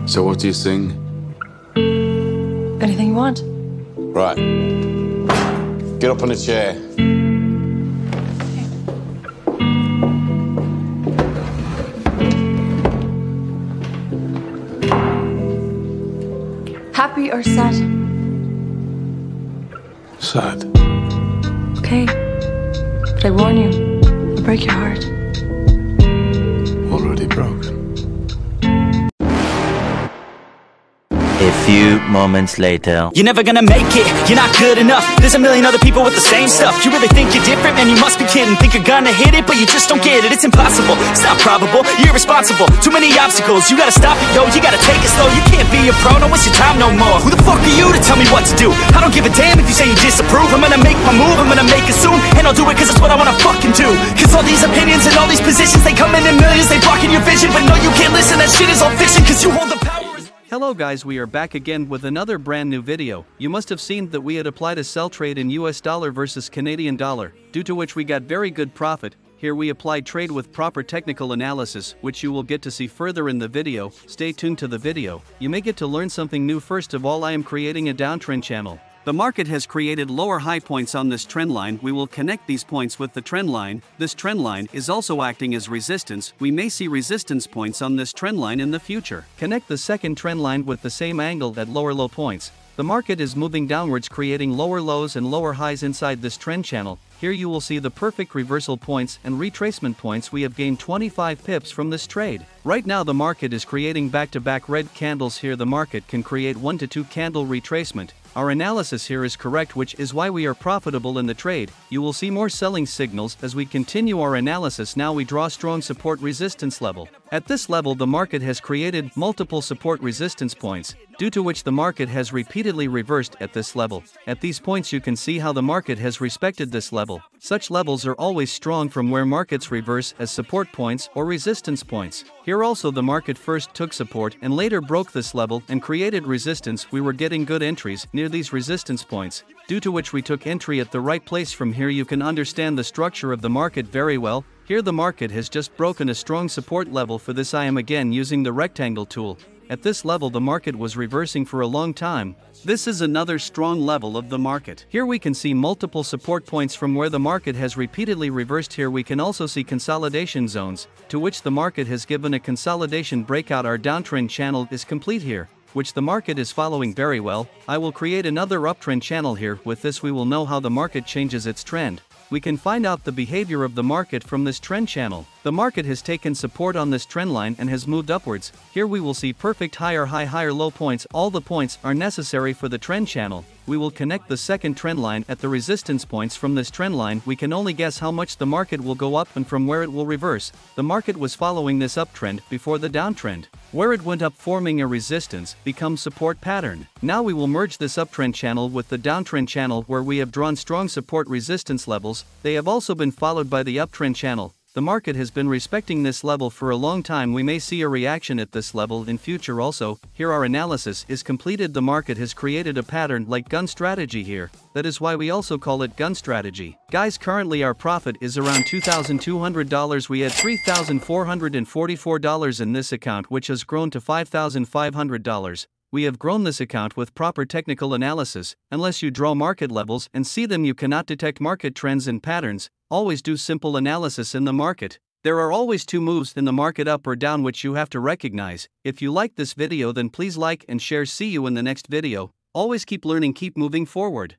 So what do you sing? Anything you want. Right. Get up on a chair. Happy or sad? Sad. Okay. But I warn you, I'll break your heart. Already broken. A few moments later. You're never gonna make it, you're not good enough. There's a million other people with the same stuff. You really think you're different? Man, you must be kidding. Think you're gonna hit it, but you just don't get it. It's impossible, it's not probable, you're irresponsible. Too many obstacles, you gotta stop it, yo. You gotta take it slow, you can't be a pro. Don't waste your time no more. Who the fuck are you to tell me what to do? I don't give a damn if you say you disapprove. I'm gonna make my move, I'm gonna make it soon. And I'll do it cause it's what I wanna fucking do. Cause all these opinions and all these positions, they come in millions, they blocking your vision. But no, you can't listen, that shit is all fiction. Cause you hold the power. Hello guys, we are back again with another brand new video. You must have seen that we had applied a sell trade in US dollar versus Canadian dollar, due to which we got very good profit. Here we applied trade with proper technical analysis, which you will get to see further in the video. Stay tuned to the video. You may get to learn something new. First of all, I am creating a downtrend channel. The market has created lower high points on this trend line. We will connect these points with the trend line. This trend line is also acting as resistance. We may see resistance points on this trend line in the future. Connect the second trend line with the same angle at lower low points. The market is moving downwards, creating lower lows and lower highs inside this trend channel. Here you will see the perfect reversal points and retracement points. We have gained 25 pips from this trade. Right now the market is creating back-to-back red candles. Here the market can create 1 to 2 candle retracement. Our analysis here is correct, which is why we are profitable in the trade. You will see more selling signals as we continue our analysis. Now we draw strong support resistance level. At this level the market has created multiple support resistance points, due to which the market has repeatedly reversed at this level. At these points you can see how the market has respected this level. Such levels are always strong from where markets reverse as support points or resistance points. Here also the market first took support and later broke this level and created resistance. We were getting good entries near these resistance points, due to which we took entry at the right place. From here you can understand the structure of the market very well. Here the market has just broken a strong support level. For this I am again using the rectangle tool. At this level the market was reversing for a long time. This is another strong level of the market. Here we can see multiple support points from where the market has repeatedly reversed. Here we can also see consolidation zones, to which the market has given a consolidation breakout. Our downtrend channel is complete here, which the market is following very well. I will create another uptrend channel here. With this we will know how the market changes its trend. We can find out the behavior of the market from this trend channel. The market has taken support on this trend line and has moved upwards. Here we will see perfect higher high, higher low points. All the points are necessary for the trend channel. We will connect the second trend line at the resistance points from this trend line. We can only guess how much the market will go up and from where it will reverse. The market was following this uptrend before the downtrend. Where it went up forming a resistance becomes support pattern. Now we will merge this uptrend channel with the downtrend channel where we have drawn strong support resistance levels. They have also been followed by the uptrend channel. The market has been respecting this level for a long time. We may see a reaction at this level in future also. Here our analysis is completed. The market has created a pattern like gun strategy here. That is why we also call it gun strategy. Guys, currently our profit is around $2,200. We had $3,444 in this account, which has grown to $5,500. We have grown this account with proper technical analysis. Unless you draw market levels and see them, you cannot detect market trends and patterns. Always do simple analysis in the market. There are always two moves in the market, up or down, which you have to recognize. If you like this video then please like and share. See you in the next video. Always keep learning, keep moving forward.